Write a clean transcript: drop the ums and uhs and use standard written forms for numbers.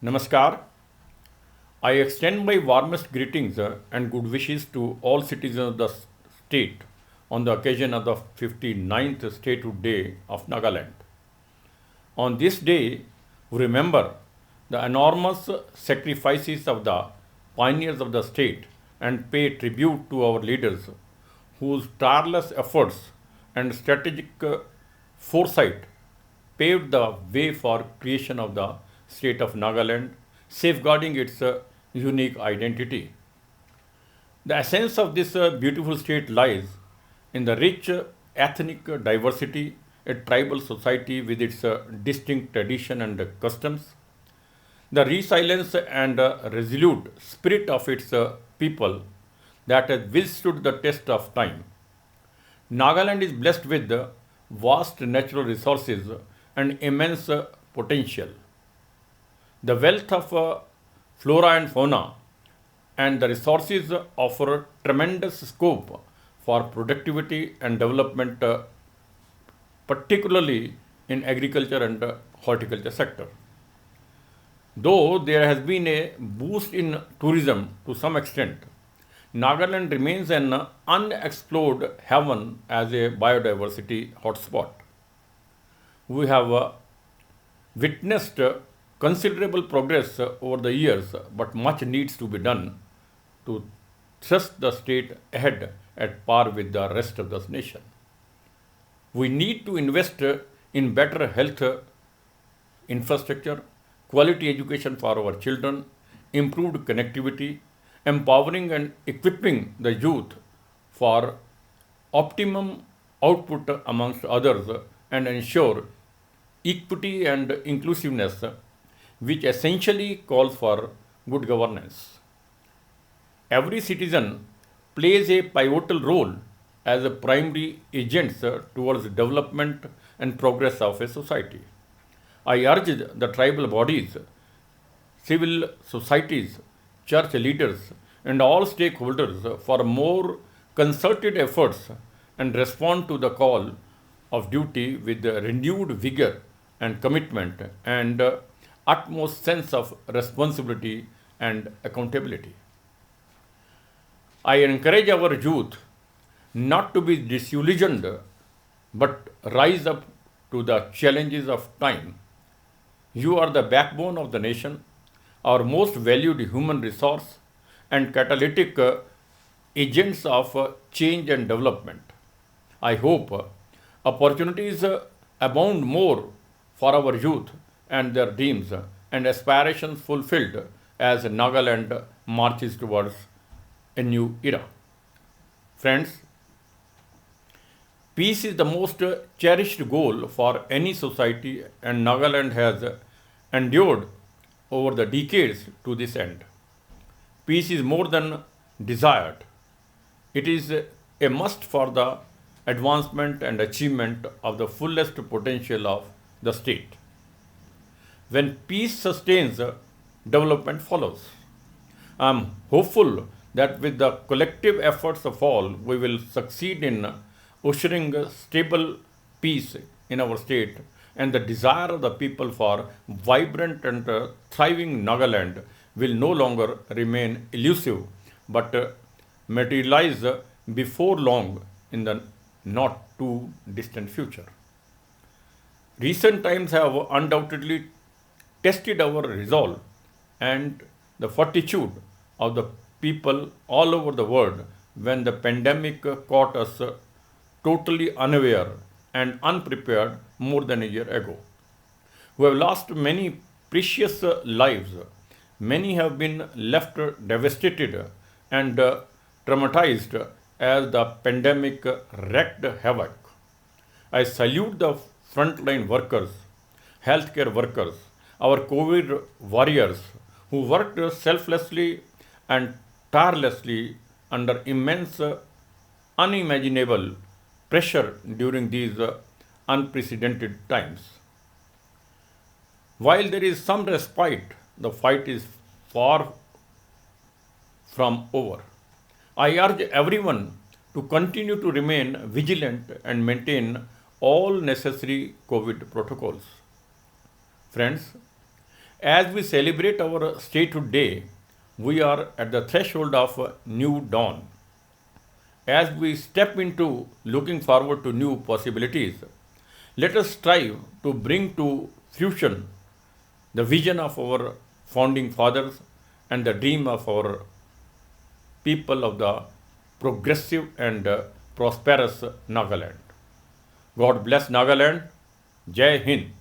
Namaskar. I extend my warmest greetings and good wishes to all citizens of the state on the occasion of the 59th Statehood Day of Nagaland. On this day, we remember the enormous sacrifices of the pioneers of the state and pay tribute to our leaders whose tireless efforts and strategic foresight paved the way for creation of the state of Nagaland, safeguarding its unique identity. The essence of this beautiful state lies in the rich ethnic diversity, a tribal society with its distinct tradition and customs, the resilience and resolute spirit of its people that has withstood the test of time. Nagaland is blessed with vast natural resources and immense potential. The wealth of flora and fauna and the resources offer tremendous scope for productivity and development, particularly in agriculture and horticulture sector. Though there has been a boost in tourism to some extent, Nagaland remains an unexplored heaven as a biodiversity hotspot. We have witnessed considerable progress over the years, but much needs to be done to thrust the state ahead at par with the rest of the nation. We need to invest in better health infrastructure, quality education for our children, improved connectivity, empowering and equipping the youth for optimum output amongst others, and ensure equity and inclusiveness, which essentially calls for good governance. Every citizen plays a pivotal role as a primary agent towards development and progress of a society. I urge the tribal bodies, civil societies, church leaders, and all stakeholders for more concerted efforts and respond to the call of duty with renewed vigor and commitment and utmost sense of responsibility and accountability. I encourage our youth not to be disillusioned but rise up to the challenges of time. You are the backbone of the nation, our most valued human resource, and catalytic agents of change and development. I hope opportunities abound more for our youth and their dreams and aspirations fulfilled as Nagaland marches towards a new era. Friends, peace is the most cherished goal for any society, and Nagaland has endured over the decades to this end. Peace is more than desired, it is a must for the advancement and achievement of the fullest potential of the state. When peace sustains, development follows. I am hopeful that with the collective efforts of all, we will succeed in ushering stable peace in our state, and the desire of the people for vibrant and thriving Nagaland will no longer remain elusive but materialize before long in the not too distant future. Recent times have undoubtedly tested our resolve and the fortitude of the people all over the world when the pandemic caught us totally unaware and unprepared more than a year ago. We have lost many precious lives. Many have been left devastated and traumatized as the pandemic wreaked havoc. I salute the frontline workers, healthcare workers, our COVID warriors who worked selflessly and tirelessly under immense, unimaginable pressure during these unprecedented times. While there is some respite, the fight is far from over. I urge everyone to continue to remain vigilant and maintain all necessary COVID protocols. Friends, As we celebrate our statehood day, we are at the threshold of a new dawn. As we step into looking forward to new possibilities, let us strive to bring to fruition the vision of our founding fathers and the dream of our people of the progressive and prosperous Nagaland. God bless Nagaland. Jai Hind.